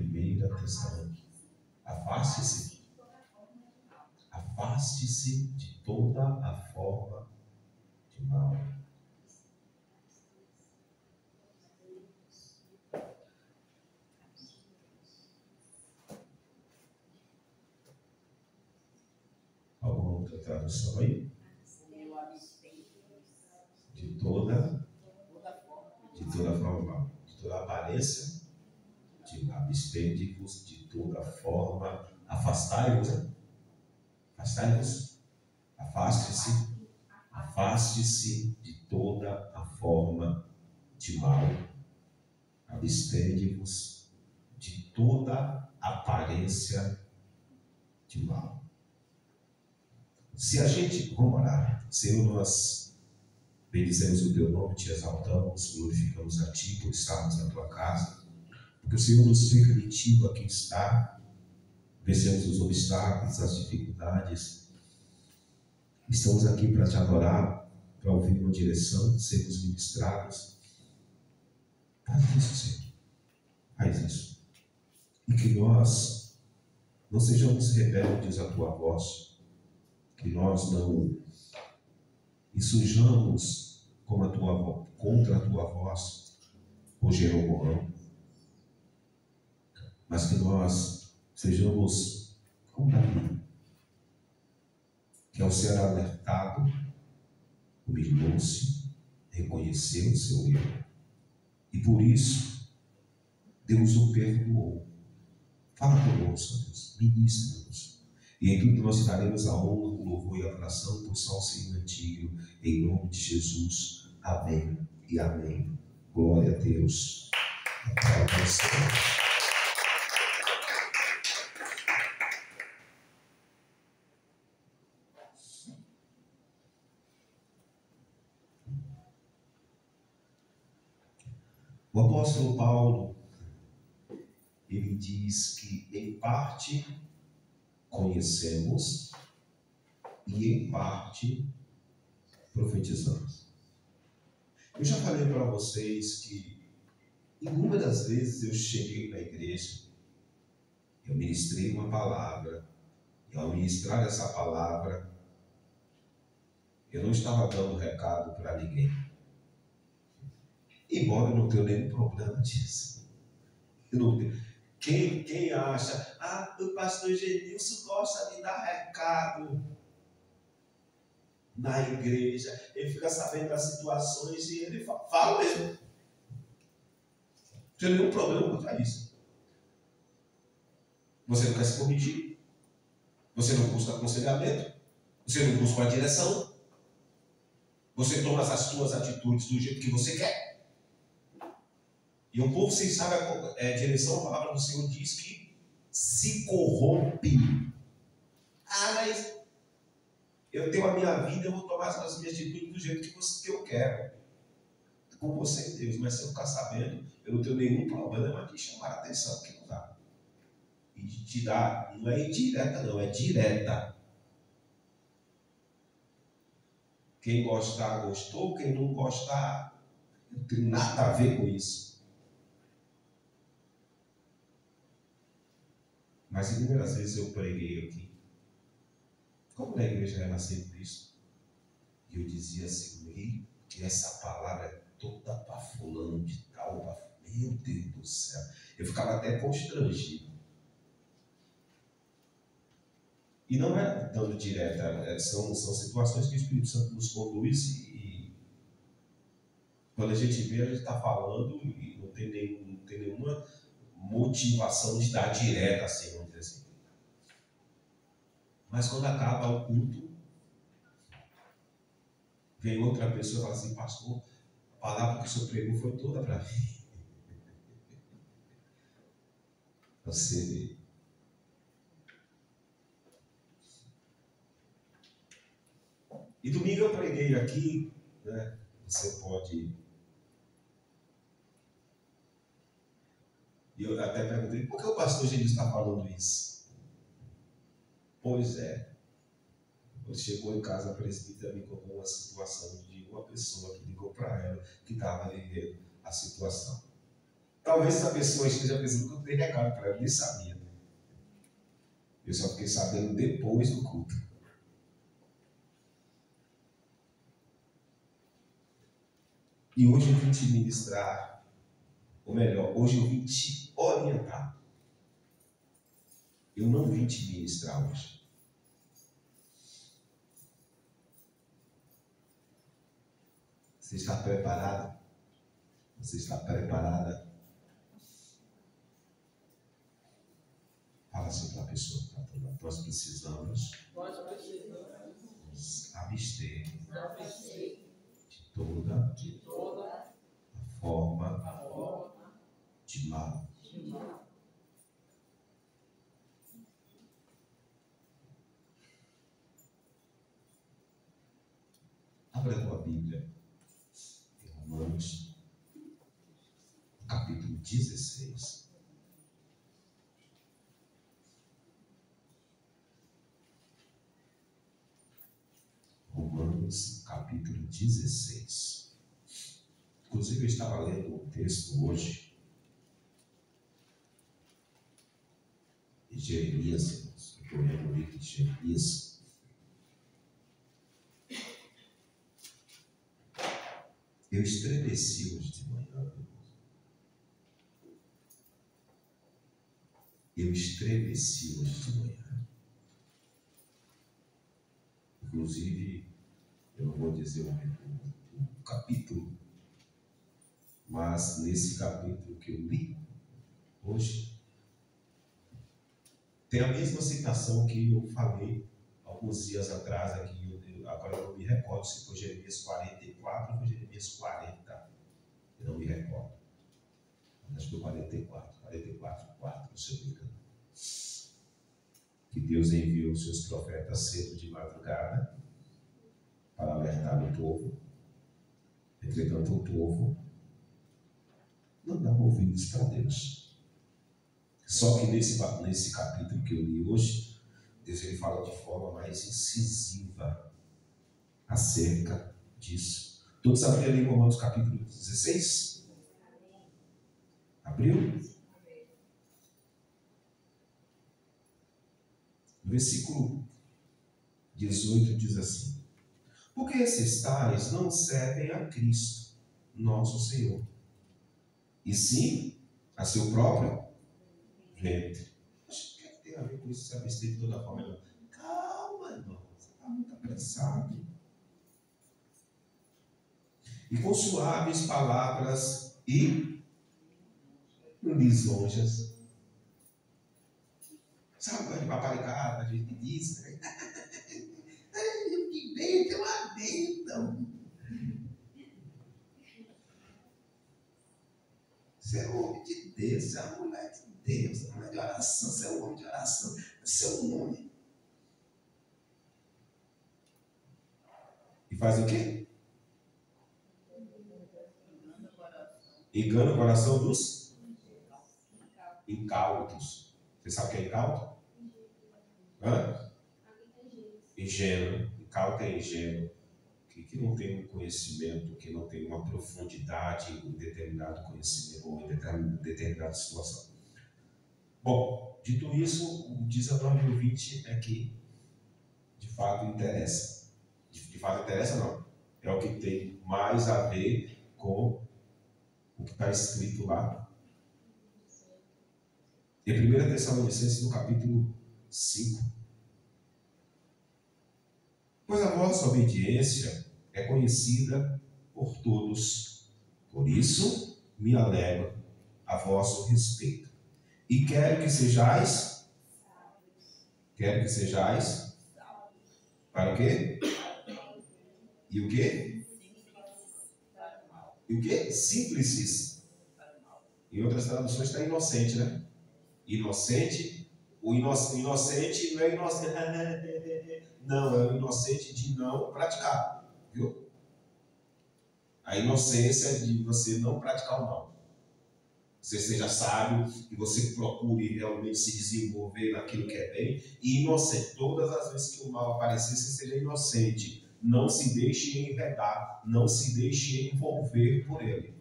1 Tessalonicenses. Afaste-se. Afaste-se de toda a forma de mal. Alguma outra tradução aí? De toda forma mal. De toda aparência. Abstende-vos de toda forma. Afastai-vos. Afastai-vos. Afaste-se. Afaste-se de toda a forma de mal. Abstende-vos de toda aparência de mal. Se a gente, vamos orar, Senhor, nós bendizemos o Teu nome, Te exaltamos, glorificamos a Ti por estarmos na Tua casa, porque o Senhor nos permitiu aqui estar, vencemos os obstáculos, as dificuldades, estamos aqui para Te adorar, para ouvir uma direção, sermos ministrados. Faz isso, Senhor, faz isso, e que nós não sejamos rebeldes à Tua voz, que nós não insurjamos contra a Tua voz, o Jeroboão, mas que nós sejamos como Davi, que ao ser alertado, humilhou-se, reconheceu o seu erro, e por isso Deus o perdoou. Fala conosco, Deus, ministra-nos. E em tudo nós daremos a honra, o louvor e a adoração por só o Senhor antigo, em nome de Jesus. Amém e amém. Glória a Deus. Glória ao Senhor. O apóstolo Paulo, ele diz que em parte conhecemos e em parte profetizamos. Eu já falei para vocês que inúmeras vezes eu cheguei na igreja, eu ministrei uma palavra, e ao ministrar essa palavra, eu não estava dando recado para ninguém. Embora eu não tenha nenhum problema disso. Eu não tenho. Quem acha, o pastor Genilson gosta de dar recado na igreja, ele fica sabendo das situações e ele fala mesmo. Não tem nenhum problema contra isso. Você não quer se corrigir, você não busca aconselhamento, você não busca uma direção, você toma as suas atitudes do jeito que você quer. E o povo, sem saber a direção, a palavra do Senhor diz que se corrompe. Mas eu tenho a minha vida, eu vou tomar as minhas atitudes do jeito que eu quero. É com você, Deus, mas se eu ficar sabendo, eu não tenho nenhum problema de chamar a atenção, que não dá. E de te dar, não é indireta não, é direta. Quem gostar, gostou, quem não gostar, não tem nada a ver com isso. Mas inúmeras vezes eu preguei aqui, como na igreja Renascer Cristo, e eu dizia assim, que essa palavra é toda para fulano de tal, meu Deus do céu. Eu ficava até constrangido. E não é dando direta, são situações que o Espírito Santo nos conduz e quando a gente vê, a gente está falando e não tem nenhuma motivação de dar direta, assim, vamos dizer assim. Mas quando acaba o culto, vem outra pessoa e fala assim, pastor, a palavra que o senhor pregou foi toda para mim. Você vê. E domingo eu preguei aqui, né? Você pode... E eu até perguntei, por que o pastor Jesus está falando isso? Pois é. Quando chegou em casa, a presbítera me contou uma situação de uma pessoa que ligou para ela que estava vivendo a situação. Talvez essa pessoa esteja pensando que eu dei recado para ela, eu nem sabia. Eu só fiquei sabendo depois do culto. E hoje eu vim te ministrar, ou melhor, hoje eu vim te orientar. Eu não vim te ministrar hoje. Você está preparado? Você está preparada? Fala assim para a pessoa que está do lado. Nós precisamos nos abster de toda a forma de mal. Abra a tua Bíblia em Romanos, capítulo 16. Romanos, capítulo 16. Inclusive, eu estava lendo um texto hoje de Jeremias, estou lendo o livro de Jeremias. Eu estremeci hoje de manhã. Eu estremeci hoje de manhã. Inclusive, eu não vou dizer o capítulo, mas nesse capítulo que eu li hoje, tem a mesma citação que eu falei alguns dias atrás aqui. Agora eu não me recordo se foi Jeremias 44 ou foi Jeremias 40. Eu não me recordo. Acho que foi 44, 4, se eu não me engano. Que Deus enviou os seus profetas cedo de madrugada para alertar o povo. Entretanto, o povo não dava ouvidos para Deus. Só que nesse capítulo que eu li hoje, Deus ele fala de forma mais incisiva acerca disso. Todos abriram ali em Romanos capítulo 16? Abriu? No versículo 18 diz assim: porque esses tais não servem a Cristo, nosso Senhor, e sim a seu próprio ventre. Acho que tem a ver com isso, se abster de toda forma. Não. Calma, irmão, você está muito apressado. E com suaves palavras e lisonjas. Sabe quando de paparicada, a gente diz, né? Que bem, tem uma bênção. Você é um homem de Deus, você é uma mulher de Deus, você é uma mulher de oração, você é um homem de oração, é seu nome. E faz o quê? Engana o coração dos incautos. Você sabe o que é incauto? Ingênuo. Incauto é ingênuo. Que não tem um conhecimento, que não tem uma profundidade em determinado conhecimento ou em determinada situação. Bom, dito isso, o 19 e o 20 é que de fato interessa. De fato interessa não. É o que tem mais a ver com o que está escrito lá. Em 1 Tessalonicenses, no capítulo 5. Pois a vossa obediência é conhecida por todos. Por isso, me alegro a vosso respeito. E quero que sejais para o quê? E o quê? E o quê? Simples. Em outras traduções está inocente, né? Inocente. O inocente não é inocente. Não, é o inocente de não praticar. Viu? A inocência é de você não praticar o mal. Você seja sábio e você procure realmente se desenvolver naquilo que é bem. E inocente. Todas as vezes que o mal aparecer, você seja inocente. Não se deixe enredar. Não se deixe envolver por ele.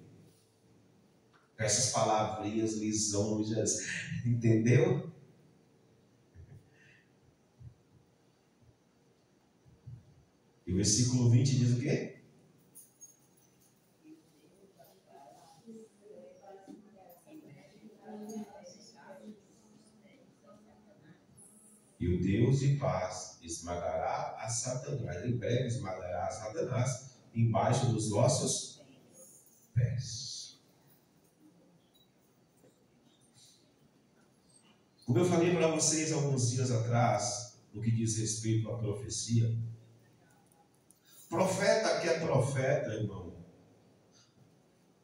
Com essas palavrinhas lisonjas, entendeu? E o versículo 20 diz o quê? E o Deus de paz esmagará a Satanás, em breve esmagará a Satanás embaixo dos vossos pés. Como eu falei para vocês alguns dias atrás, no que diz respeito à profecia, profeta que é profeta, irmão,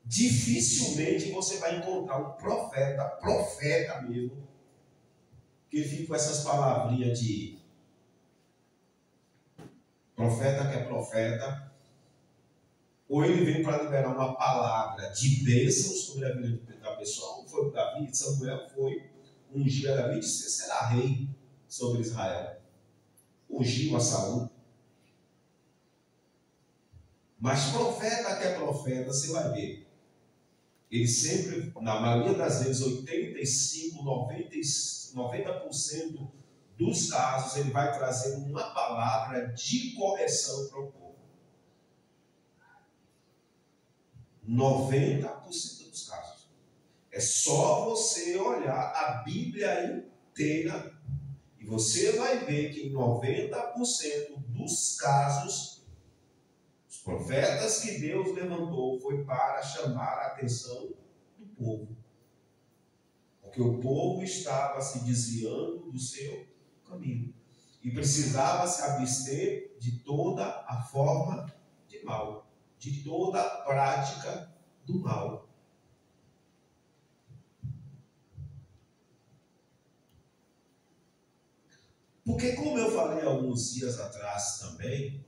dificilmente você vai encontrar um profeta mesmo, que fica com essas palavrinhas de profeta que é profeta, ou ele vem para liberar uma palavra de bênçãos sobre a vida da pessoa, como foi o Davi, Samuel foi ungir a Davi e disse: você será rei sobre Israel. Ungiu a Saul. Mas profeta que é profeta, você vai ver, ele sempre, na maioria das vezes, 85, 90% dos casos, ele vai trazer uma palavra de correção para o povo. 90% dos casos. É só você olhar a Bíblia inteira e você vai ver que em 90% dos casos, os profetas que Deus levantou foi para chamar a atenção do povo. Porque o povo estava se desviando do seu caminho e precisava se abster de toda a forma de mal, de toda a prática do mal. Porque, como eu falei alguns dias atrás também,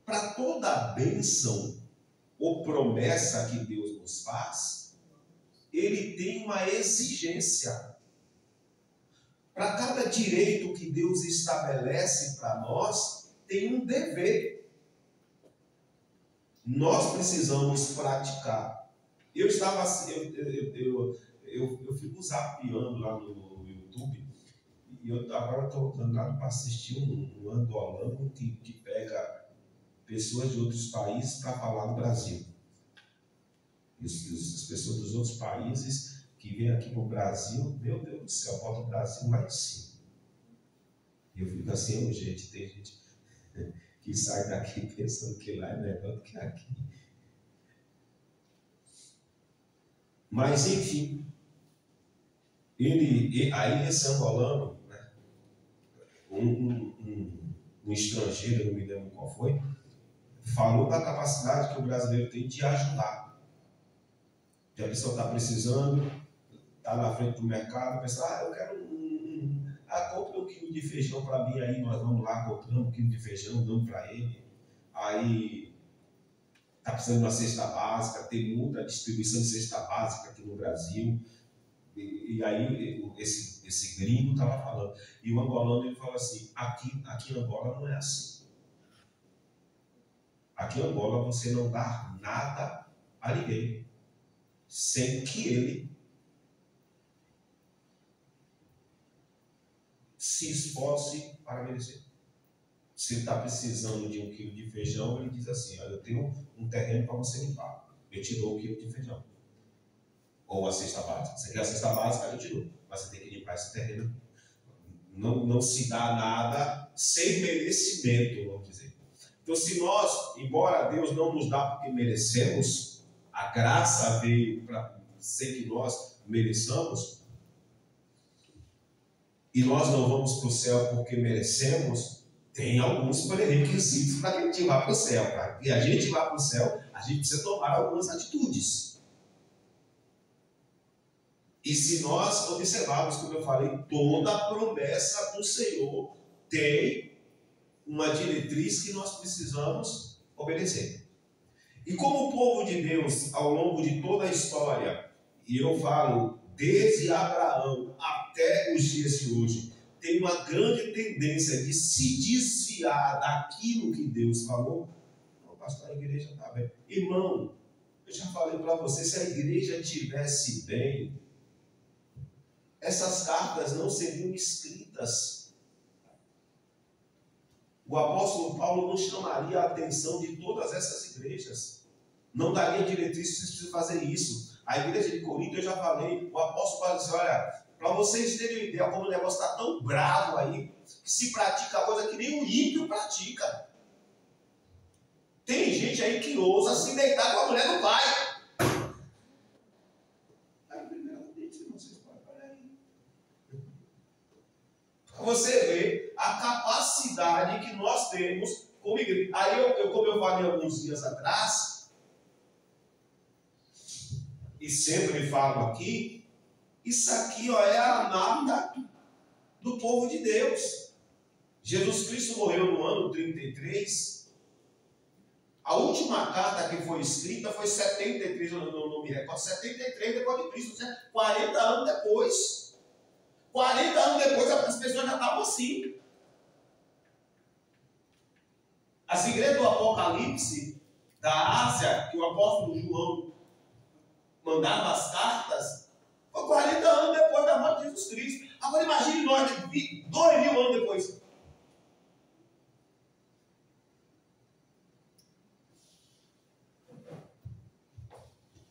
para toda bênção ou promessa que Deus nos faz, Ele tem uma exigência. Para cada direito que Deus estabelece para nós, tem um dever. Nós precisamos praticar. Eu fico zapeando lá no YouTube, e eu agora estou andando para assistir um angolano que pega pessoas de outros países para falar do Brasil. E as pessoas dos outros países que vêm aqui para o Brasil, meu Deus do céu, bota o Brasil lá em cima. E eu fico assim, gente, tem gente que sai daqui pensando que lá é melhor do que aqui. Mas, enfim, aí esse angolano, né, um estrangeiro, não me lembro qual foi, falou da capacidade que o brasileiro tem de ajudar. Que a pessoa está precisando, está na frente do mercado, a pessoa, eu quero compra 1 quilo de feijão para mim aí, nós vamos lá, compramos 1 quilo de feijão, damos para ele. Aí está precisando de uma cesta básica, tem muita distribuição de cesta básica aqui no Brasil. E aí esse gringo estava falando. E o angolano, ele fala assim, aqui em Angola não é assim. Aqui em Angola você não dá nada a ninguém sem que ele se esforce para merecer. Se ele está precisando de 1 quilo de feijão, ele diz assim, olha, eu tenho um terreno para você limpar, eu te dou 1 quilo de feijão. Ou a cesta básica. Você quer a cesta básica, eu te dou, mas você tem que limpar esse terreno. Não se dá nada sem merecimento, vamos dizer. Então, se nós, embora Deus não nos dá porque merecemos, a graça veio para ser que nós mereçamos, e nós não vamos para o céu porque merecemos, tem alguns pré-requisitos para que a gente vá para o céu. Para que a gente vá para o céu, a gente precisa tomar algumas atitudes. E se nós observarmos, como eu falei, toda a promessa do Senhor tem uma diretriz que nós precisamos obedecer. E como o povo de Deus, ao longo de toda a história, e eu falo desde Abraão até os dias de hoje, tem uma grande tendência de se desviar daquilo que Deus falou. O pastor da igreja está bem. Irmão, Eu já falei para você, se a igreja tivesse bem, essas cartas não seriam escritas. O apóstolo Paulo não chamaria a atenção de todas essas igrejas. Não daria diretriz, vocês precisam fazer isso. A igreja de Corinto, eu já falei, o apóstolo Paulo disse, olha, para vocês terem uma ideia como o negócio está tão bravo aí, que se pratica coisa que nem o ímpio pratica. Tem gente aí que ousa se deitar com a mulher do pai. Aí, primeiramente, vocês podem parar aí. Para você ver a capacidade que nós temos como igreja. Aí, como eu falei alguns dias atrás, e sempre falo aqui, isso aqui é a nata do povo de Deus. Jesus Cristo morreu no ano 33. A última carta que foi escrita foi 73, eu não me recordo, 73 depois de Cristo, 40 anos depois. 40 anos depois as pessoas já estavam assim. As igrejas do Apocalipse, da Ásia, que o apóstolo João mandava as cartas, foi 40 anos depois da morte de Jesus Cristo. Agora imagine nós, 2.000 anos depois.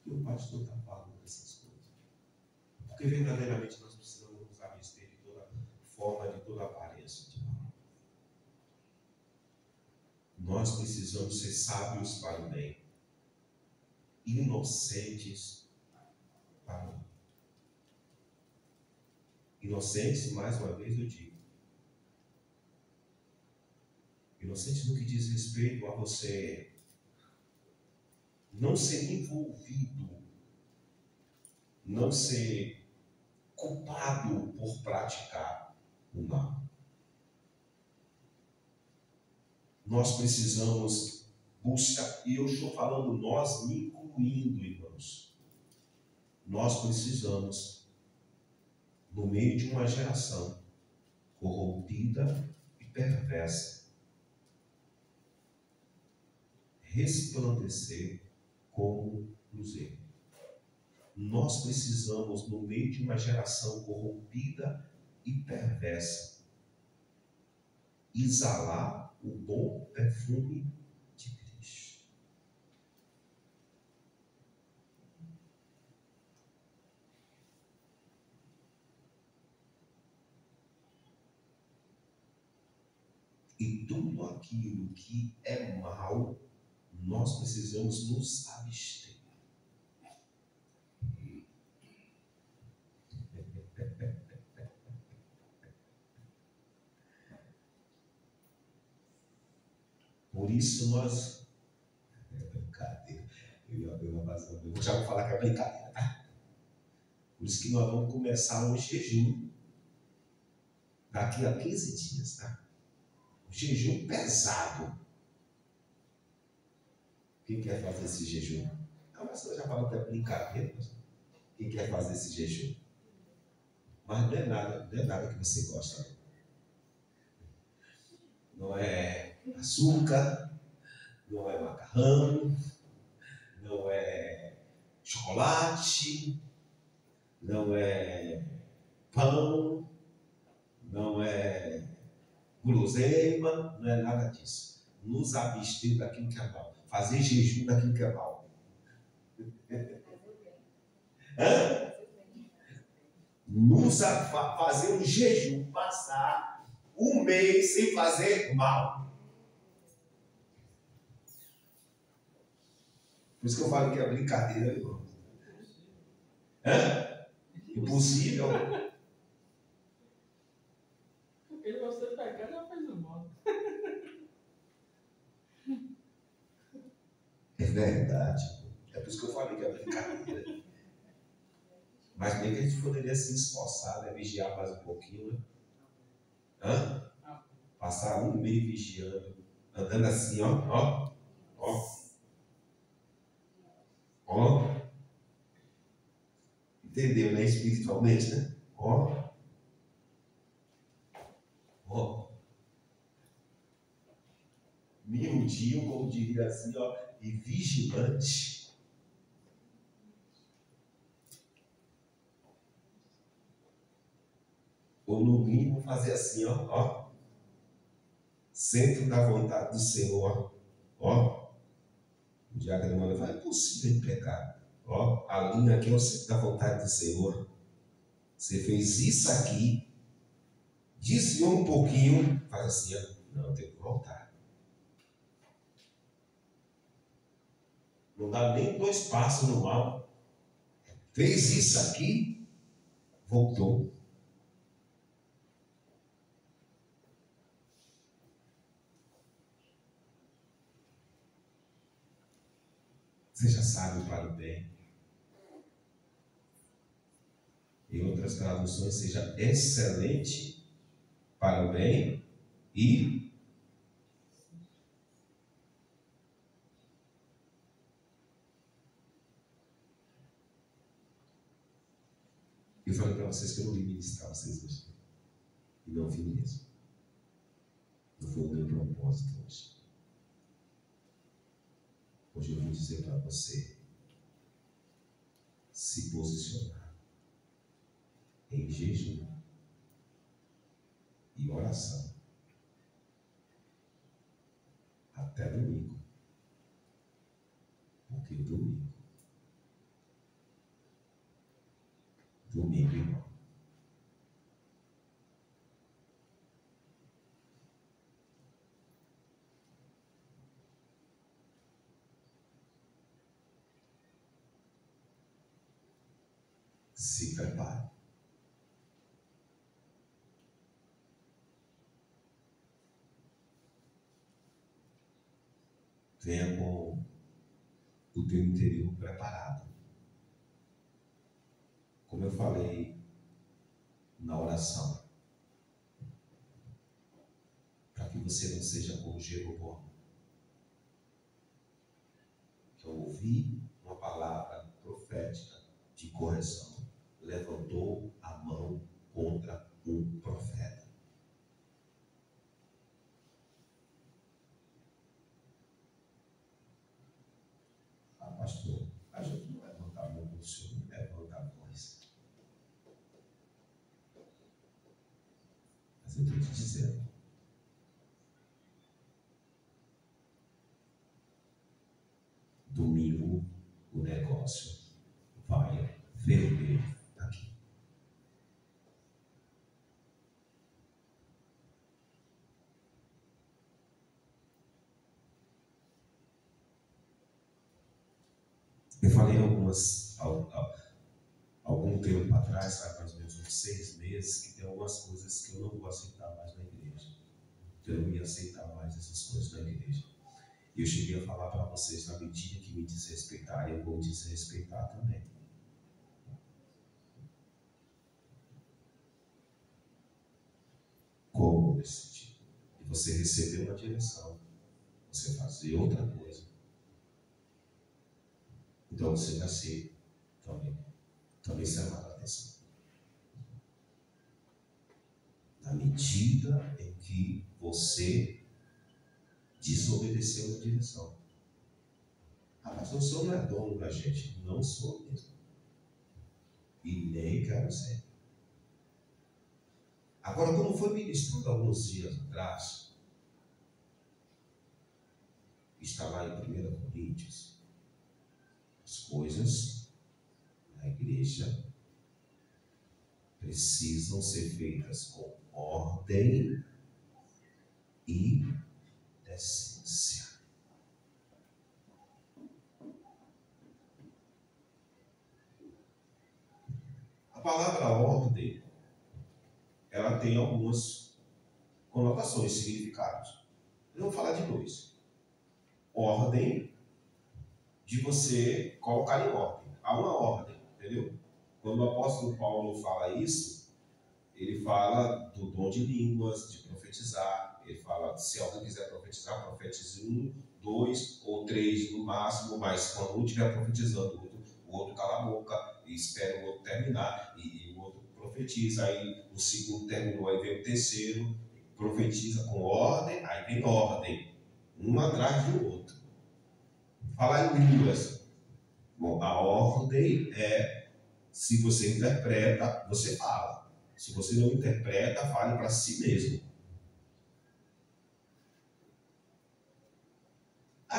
E o pastor está falando dessas coisas. Porque verdadeiramente nós precisamos nos abster de toda forma, de toda aparência de mal. Nós precisamos ser sábios para o bem, inocentes para o mal. Inocentes, mais uma vez eu digo. Inocentes no que diz respeito a você não ser envolvido, não ser culpado por praticar o mal. Nós precisamos buscar, e eu estou falando nós, me incluindo, irmãos. Nós precisamos, no meio de uma geração corrompida e perversa, resplandecer como luzeiro. Nós precisamos, no meio de uma geração corrompida e perversa, exalar o bom perfume de Cristo. E tudo aquilo que é mal, nós precisamos nos abster. Por isso nós... É brincadeira. Eu já vou falar que é brincadeira, tá? Por isso que nós vamos começar um jejum daqui a 15 dias, tá? Um jejum pesado. Quem quer fazer esse jejum? Não, mas eu já falo que é brincadeira. Quem quer fazer esse jejum? Mas não é nada que você gosta. Não é açúcar, não é macarrão, não é chocolate, não é pão, não é guloseima, não é nada disso. Nos abster daquilo que é mal. Fazer jejum daquilo que é mal. Fazer um jejum, passar um mês sem fazer mal. Por isso que eu falo que é brincadeira, irmão. Impossível. Porque você pegar já fez o mal. É verdade. É por isso que eu falei que é brincadeira. Mas bem que a gente poderia se esforçar, né? Vigiar mais um pouquinho, né? Passar um mês vigiando, andando assim, ó. Entendeu, né? Espiritualmente, né? Miudinho, como diria assim, e vigilante. Ou no mínimo fazer assim, ó. Centro da vontade do Senhor, ó. O diácono manda falar, é possível pecar. Ó, a linha aqui é o centro da vontade do Senhor. Você fez isso aqui, desviou um pouquinho, faz assim, ó. Não, tem que voltar. Não dá nem 2 passos no mal. Fez isso aqui, voltou. Seja sábio para o bem. Em outras traduções, seja excelente para o bem e eu falei para vocês que eu não vim ministrar vocês hoje. E não vim mesmo. Não foi o meu propósito hoje. Hoje eu vim dizer para você se posicionar em jejum e oração até domingo. Porque domingo, irmão, se prepare. Venha com o teu interior preparado. Como eu falei na oração, para que você não seja como Jeroboão, que ao ouvir uma palavra profética de correção, levantou a mão contra um profeta. Ah, pastor, a gente não levanta a mão com o senhor, não levanta a voz. Mas eu estou te dizendo, domingo o negócio vai ferver aqui. Eu falei algum tempo atrás, mais ou menos uns 6 meses, que tem algumas coisas que eu não vou aceitar mais na igreja. Que eu não ia aceitar mais essas coisas na igreja. E eu cheguei a falar para vocês, na medida que me desrespeitarem, eu vou desrespeitar também. Como nesse sentido? E você receber uma direção, você fazer outra coisa. Então você vai ser também chamado a atenção. Na medida em que você desobedeceu a direção. Ah, mas o senhor não é dono da gente. Não sou mesmo. E nem quero ser. Agora, como foi ministrado alguns dias atrás, está lá em 1 Coríntios, as coisas na igreja precisam ser feitas com ordem e decência. A palavra ordem, ela tem algumas conotações, significados. Eu vou falar de 2. Ordem de você colocar em ordem. Há uma ordem, entendeu? Quando o apóstolo Paulo fala isso, ele fala do dom de línguas, de profetizar. Ele fala, se alguém quiser profetizar, profetize 1, 2 ou 3 no máximo, mas quando um estiver profetizando, o outro cala a boca e espera o outro terminar, e o outro profetiza, aí o segundo terminou, aí vem o terceiro, profetiza com ordem, aí vem ordem, um atrás do outro. Falar em línguas. Bom, a ordem é, se você interpreta, você fala. Se você não interpreta, fale para si mesmo.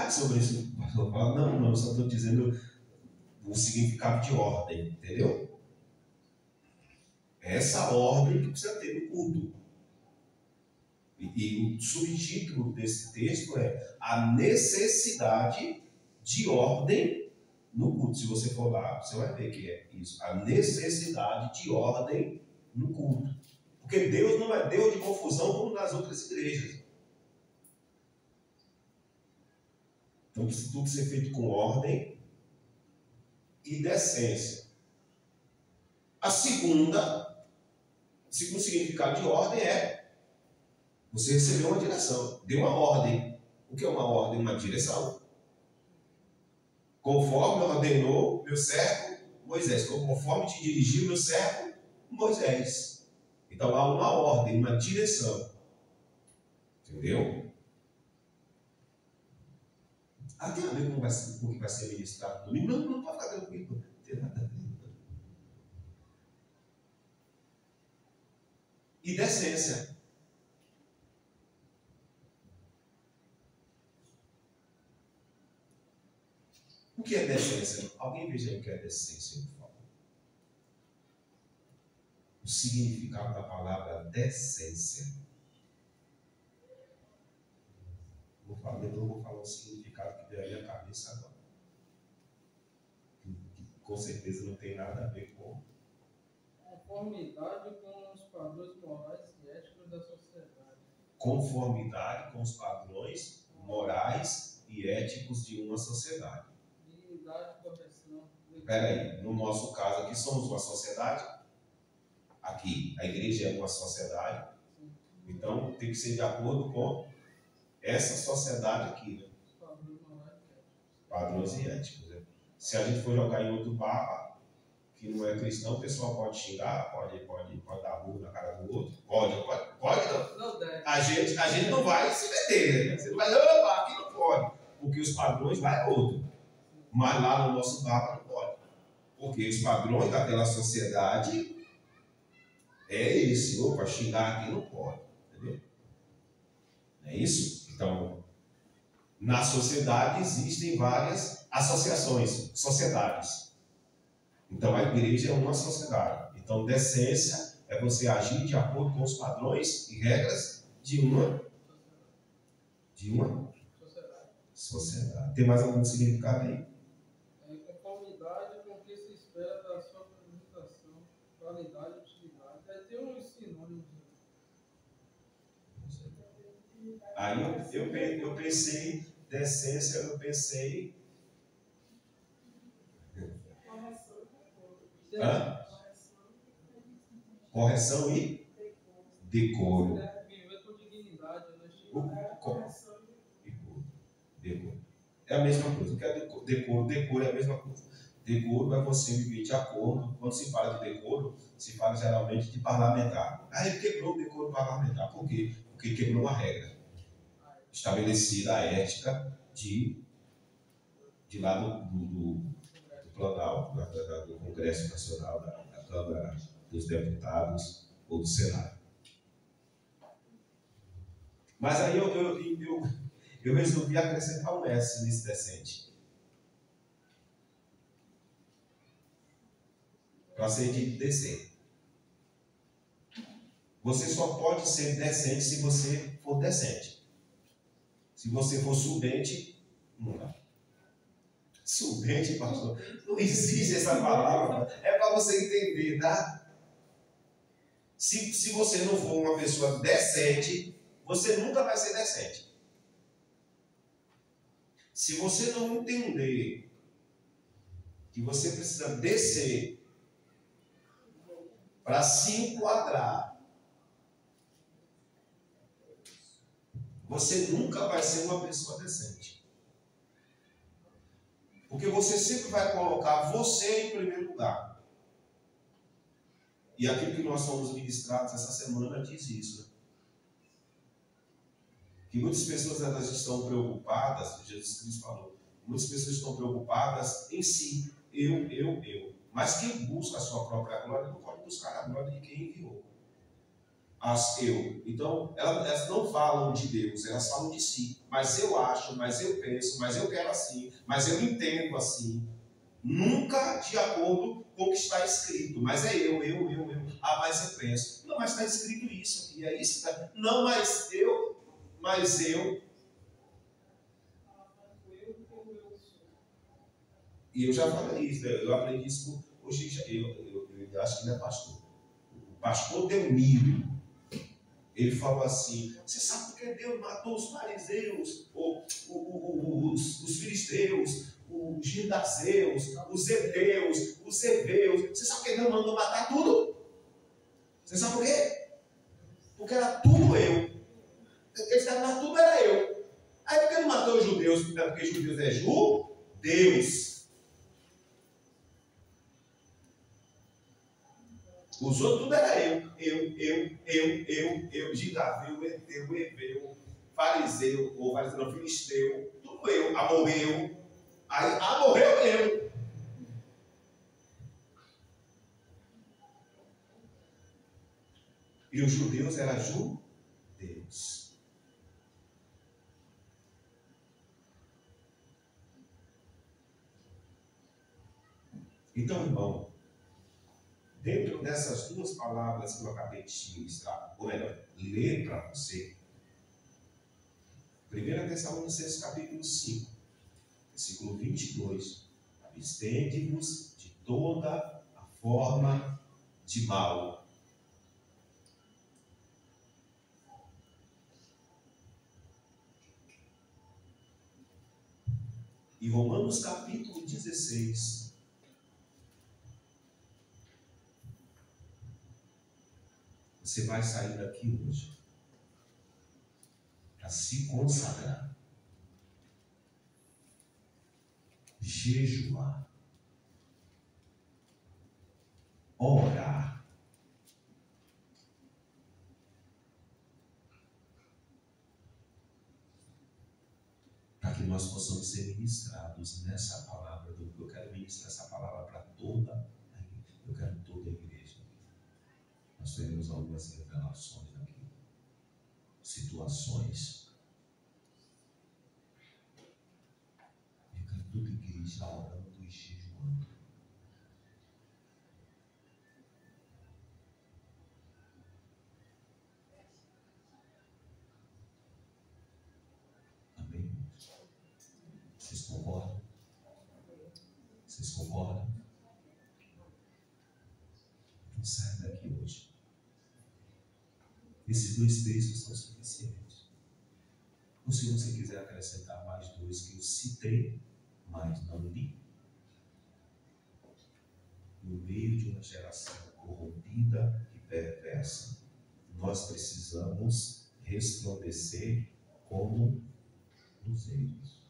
Sobre isso, o pastor fala, não, só estou dizendo o significado de ordem, entendeu? É essa ordem que precisa ter no culto. E o subtítulo desse texto é a necessidade de ordem no culto. Se você for lá, você vai ver que é isso. A necessidade de ordem no culto. Porque Deus não é Deus de confusão como nas outras igrejas. Então precisa tudo ser feito com ordem e decência. O segundo significado de ordem é você recebeu uma direção, deu uma ordem. O que é uma ordem? Uma direção. Conforme ordenou meu servo Moisés, conforme te dirigiu meu servo Moisés. Então há uma ordem, uma direção. Entendeu? Tem a ver com o que vai ser ministrado no domingo? Não pode ficar tranquilo. Não tem nada a ver. E decência. O que é decência? Alguém veja aí o que é decência, por favor. O significado da palavra decência. Depois eu vou falar o significado que veio à minha cabeça agora. Que com certeza não tem nada a ver com conformidade com os padrões morais e éticos da sociedade. Conformidade com os padrões morais e éticos de uma sociedade. Dignidade, correção. Espera aí, no nosso caso aqui somos uma sociedade. Aqui, a igreja é uma sociedade. Sim. Então tem que ser de acordo com essa sociedade aqui, né? Padrões e éticos. Né? Se a gente for jogar em outro bar que não é cristão, o pessoal pode xingar, pode dar burro na cara do outro. Pode não. Não deve. A gente não vai se meter, né? Você não vai, opa, aqui não pode. Porque os padrões lá é outro. Mas lá no nosso bar não pode. Porque os padrões daquela sociedade é esse. Opa, xingar aqui não pode. Entendeu? É isso? Então, na sociedade existem várias associações, sociedades. Então, a igreja é uma sociedade. Então, decência é você agir de acordo com os padrões e regras de uma sociedade. Tem mais algum significado aí? Conformidade com o que se espera da sua apresentação, qualidade e utilidade. Tem uns sinônimos. Aí eu pensei, decência, eu pensei. Correção e decoro. Viver com dignidade, Decoro. É a mesma coisa. O que é decoro? Decoro é a mesma coisa. Decoro é você viver de acordo. Quando se fala de decoro, se fala geralmente de parlamentar. Ele quebrou o decoro parlamentar. Por quê? Porque ele quebrou uma regra estabelecida, a ética de lá do Planalto, do Congresso Nacional, da Câmara dos Deputados ou do Senado. Mas aí eu resolvi acrescentar um S nesse decente. Para ser de decente. Você só pode ser decente se você for decente. Se você for subente, não dá. Subente, pastor, não existe essa palavra. É para você entender, tá? Se você não for uma pessoa decente, você nunca vai ser decente. Se você não entender que você precisa descer para se enquadrar, você nunca vai ser uma pessoa decente. Porque você sempre vai colocar você em primeiro lugar. E aquilo que nós somos ministrados essa semana diz isso. Né? Que muitas pessoas elas estão preocupadas, Jesus Cristo falou, muitas pessoas estão preocupadas em si, eu. Mas quem busca a sua própria glória não pode buscar a glória de quem enviou. Então, elas não falam de Deus, elas falam de si. Mas eu acho, mas eu penso, mas eu quero assim, mas eu entendo assim. Nunca de acordo com o que está escrito. Mas é eu. Ah, mas eu penso. Não, mas está escrito isso aqui, é isso. Não, mas eu. E eu já falei isso, eu aprendi isso hoje. Eu acho que não é pastor. O pastor Delmiro. Ele falou assim: você sabe por que Deus matou os fariseus, os filisteus, os gidaseus, os heteus, os heveus? Você sabe por que Deus mandou matar tudo? Você sabe por quê? Porque era tudo eu. Eles estavam, tudo era eu. Aí por que não matou os judeus? Porque judeus é Deus. Os outros tudo era eu, gidaveu, heteu, heveu, fariseu, ou fariseu não, filisteu, tudo eu, amorreu. Aí, amorreu eu. E os judeus eram judeus. Então, irmão, dentro dessas duas palavras que eu acabei de ministrar, ou melhor, ler para você, 1 Tessalonicenses capítulo 5, versículo 22, abstende-vos de toda a forma de mal. E Romanos capítulo 16, você vai sair daqui hoje para se consagrar, jejuar, orar, para que nós possamos ser ministrados nessa palavra. Eu quero ministrar essa palavra para toda a igreja. Eu quero toda a igreja. Nós teremos algumas revelações aqui, situações. Eu quero toda a igreja orando e jejuando. Amém? Vocês concordam? Vocês concordam? Então sai daqui hoje. Esses dois textos são suficientes. Ou se você quiser acrescentar mais dois que eu citei, mas não li. No meio de uma geração corrompida e perversa, nós precisamos resplandecer como luzeiros.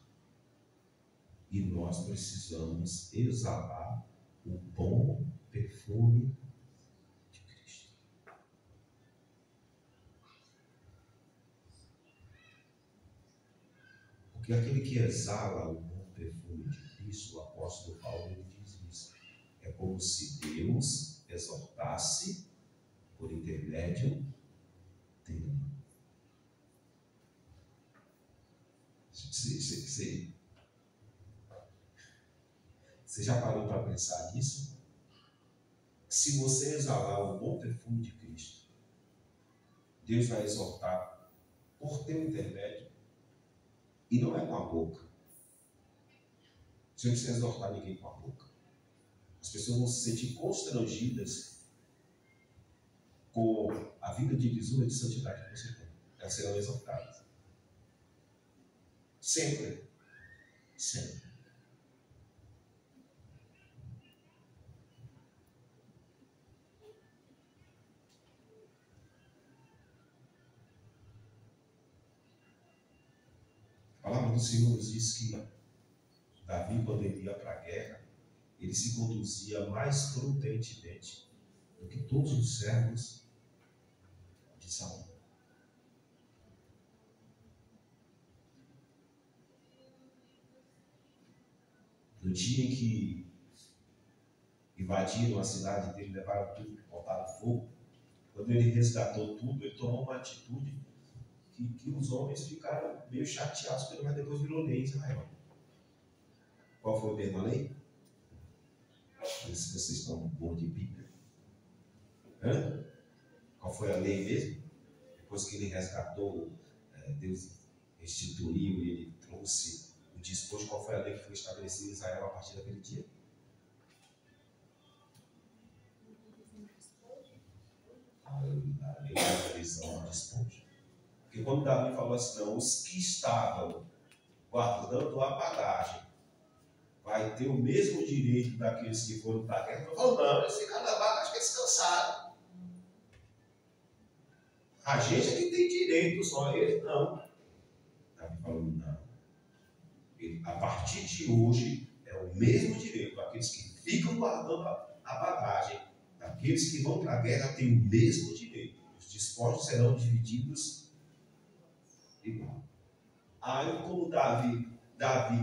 E nós precisamos exalar o bom perfume de Cristo. Porque aquele que exala o bom perfume de Cristo, o apóstolo Paulo, ele diz isso. É como se Deus exortasse por intermédio dele. Você já parou para pensar nisso? Se você exalar o bom perfume de Cristo, Deus vai exortar por teu intermédio. E não é com a boca. Você não precisa exortar ninguém com a boca. As pessoas vão se sentir constrangidas com a vida de lisura e de santidade que você tem. Elas serão exortadas. Sempre. Sempre. A palavra do Senhor nos diz que Davi, quando ele ia para a guerra, ele se conduzia mais prudentemente do que todos os servos de Saul. No dia em que invadiram a cidade dele, levaram tudo, botaram fogo. Quando ele resgatou tudo, ele tomou uma atitude que os homens ficaram meio chateados, mas depois virou lei em Israel. Qual foi a mesma lei? Se vocês estão bons de Bíblia. Qual foi a lei mesmo? Depois que ele resgatou, Deus restituiu e ele trouxe o despojo. Qual foi a lei que foi estabelecida em Israel a partir daquele dia? A lei da divisão do despojo. Porque quando Davi falou assim, não, os que estavam guardando a bagagem vai ter o mesmo direito daqueles que foram para a guerra. Ele falou, não, eles ficaram na bagagem que eles cansaram. A gente é que tem direito, só eles não. Davi falou, não. A partir de hoje é o mesmo direito. Aqueles que ficam guardando a bagagem, aqueles que vão para a guerra têm o mesmo direito. Os despojos serão divididos igual. Aí, como Davi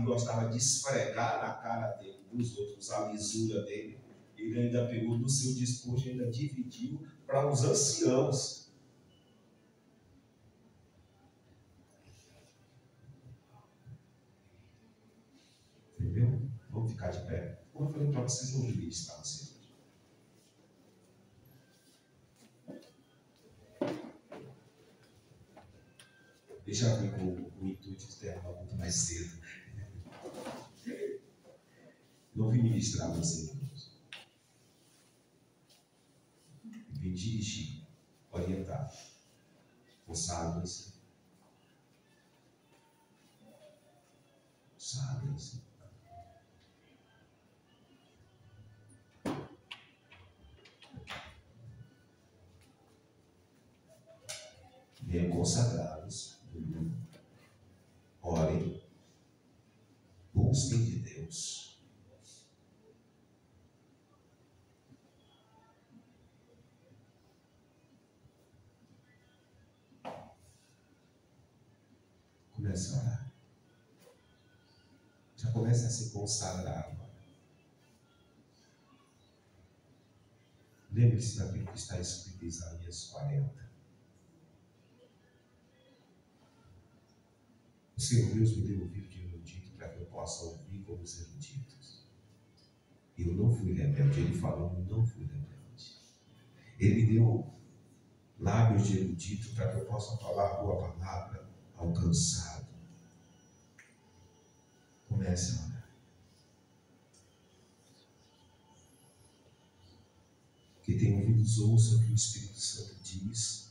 gostava de esfregar na cara dele, dos outros, a lisura dele, ele ainda pegou do seu despojo e ainda dividiu para os anciãos. Entendeu? Vamos ficar de pé. Como eu falei para vocês, não devia estar vocês hoje. Deixa eu vir com o intuito de terminar muito mais cedo. Não vim ministrar vocês, irmãos. Vim dirigir, orientar. Consagrem-se. Consagrem-se. Venham consagrados. Orem. Busquem de Deus. Comece a orar. Já comece a se consagrar agora. Lembre-se daquilo que está escrito em Isaías 40. O Senhor Deus me deu ouvido de erudito para que eu possa ouvir como os eruditos. Eu não fui rebelde. Ele falou, eu não fui rebelde. Ele me deu lábios de erudito para que eu possa falar a tua palavra ao cansado. Comece a orar. Que tem ouvidos, ouça o que o Espírito Santo diz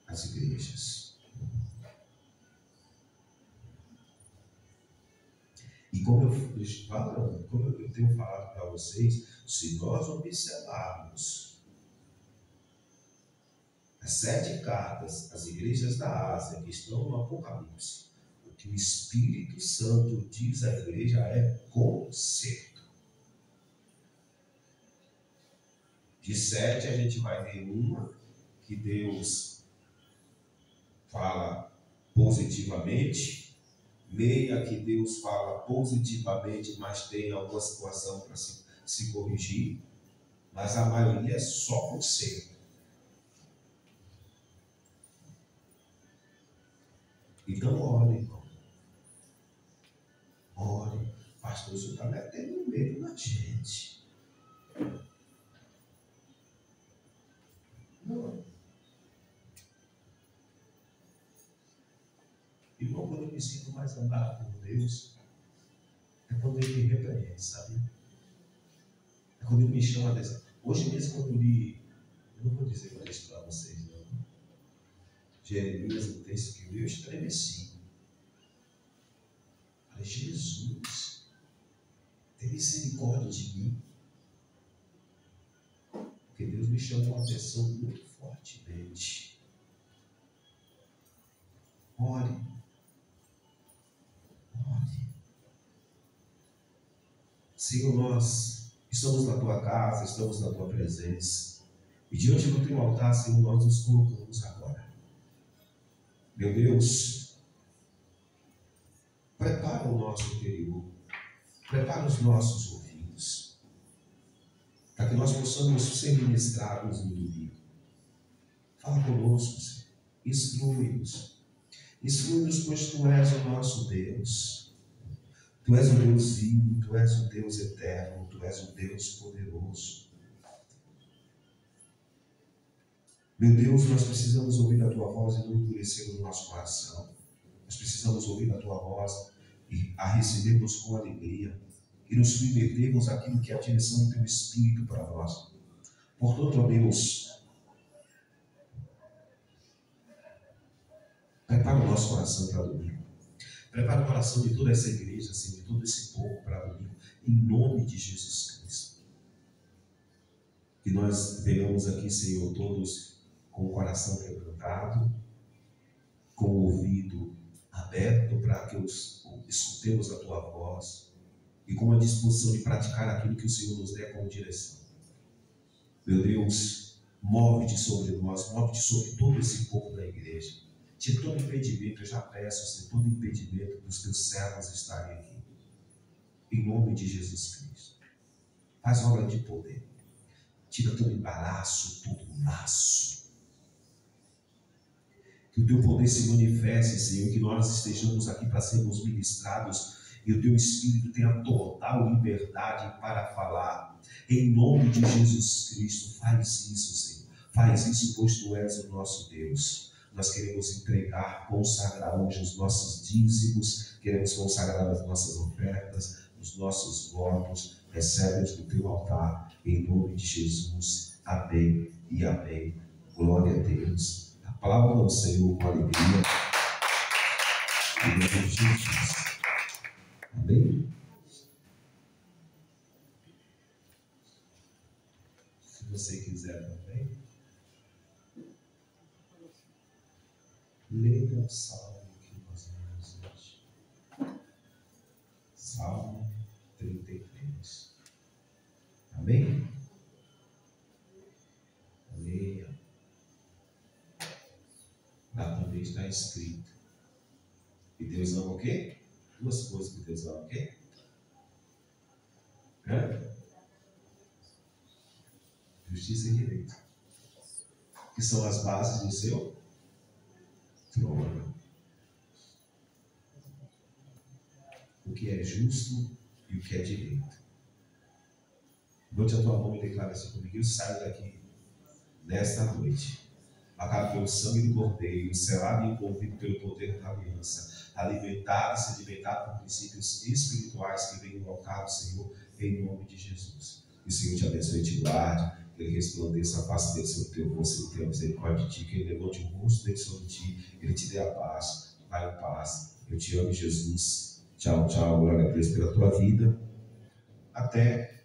às igrejas. E como eu tenho falado para vocês, se nós observarmos as 7 cartas às igrejas da Ásia que estão no Apocalipse, o que o Espírito Santo diz à igreja é conserto. De 7 a gente vai ver uma que Deus fala positivamente, meia que Deus fala positivamente, mas tem alguma situação para se corrigir, mas a maioria é só conserto. Então ore, irmão. Ore. Pastor, o senhor está metendo medo na gente. Não. Irmão, quando eu me sinto mais amado por Deus, é quando Ele me repreende, sabe? É quando Ele me chama a atenção. Hoje mesmo, quando eu li, eu não vou dizer para isso para vocês, não. Jeremias, o texto que eu estremeci. Falei, Jesus, tem misericórdia de mim. Porque Deus me chamou a atenção muito fortemente. Ore. Ore. Senhor, nós estamos na tua casa, estamos na tua presença. E diante do teu altar, Senhor, nós nos colocamos agora. Meu Deus, prepara o nosso interior. Prepara os nossos ouvidos, para que nós possamos ser ministrados no domingo. Fala conosco, Senhor. Instrui-nos. Instrui-nos, pois Tu és o nosso Deus. Tu és o Deus vivo, Tu és o Deus eterno, Tu és o Deus poderoso. Meu Deus, nós precisamos ouvir a Tua voz e não endurecer o nosso coração. Nós precisamos ouvir a Tua voz e a recebermos com alegria e nos submetermos àquilo que é a direção do Teu Espírito para nós. Portanto, ó Deus, prepara o nosso coração para domingo. Prepara o coração de toda essa igreja, Senhor, de todo esse povo para domingo, em nome de Jesus Cristo. Que nós venhamos aqui, Senhor, todos com o coração quebrantado, com o ouvido aberto para que escutemos a Tua voz e com a disposição de praticar aquilo que o Senhor nos der como direção. Meu Deus, move-te sobre nós, move-te sobre todo esse povo da igreja. Tira todo impedimento, eu já peço, Senhor, todo impedimento dos Teus servos estarem aqui. Em nome de Jesus Cristo. Faz obra de poder. Tira todo embaraço, todo laço. Que o Teu poder se manifeste, Senhor, que nós estejamos aqui para sermos ministrados e o Teu Espírito tenha total liberdade para falar. Em nome de Jesus Cristo, faz isso, Senhor. Faz isso, pois Tu és o nosso Deus. Nós queremos entregar, consagrar hoje os nossos dízimos, queremos consagrar as nossas ofertas, os nossos votos. Recebe-os do Teu altar, em nome de Jesus. Amém e amém. Glória a Deus. A palavra do Senhor com alegria. Em nome de Jesus. Amém? Se você quiser também, leia o salmo que nós lemos hoje. Salmo 33. Amém? Leia. Lá também está escrito. E Deus ama o quê? Duas coisas que Deus ama, o quê? Justiça e direito. Que são as bases do seu trono. O que é justo e o que é direito. Bote a tua mão e declara assim comigo. Eu saio daqui nesta noite, marcado pelo sangue do Cordeiro, selado e envolvido pelo poder da aliança, alimentado e sedimentado por princípios espirituais que vêm do altar do Senhor, em nome de Jesus. Que o Senhor te abençoe e te guarde, que Ele resplandeça a face dele sobre o teu rosto, Ele tenha misericórdia de ti, que Ele levante o rosto dele sobre ti, Ele te dê a paz. Vai em paz. Eu te amo, Jesus. Tchau, tchau. Glória a Deus pela tua vida. Até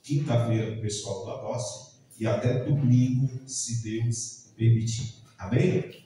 quinta-feira, o pessoal da Doce, e até domingo, se Deus permitir. Amém?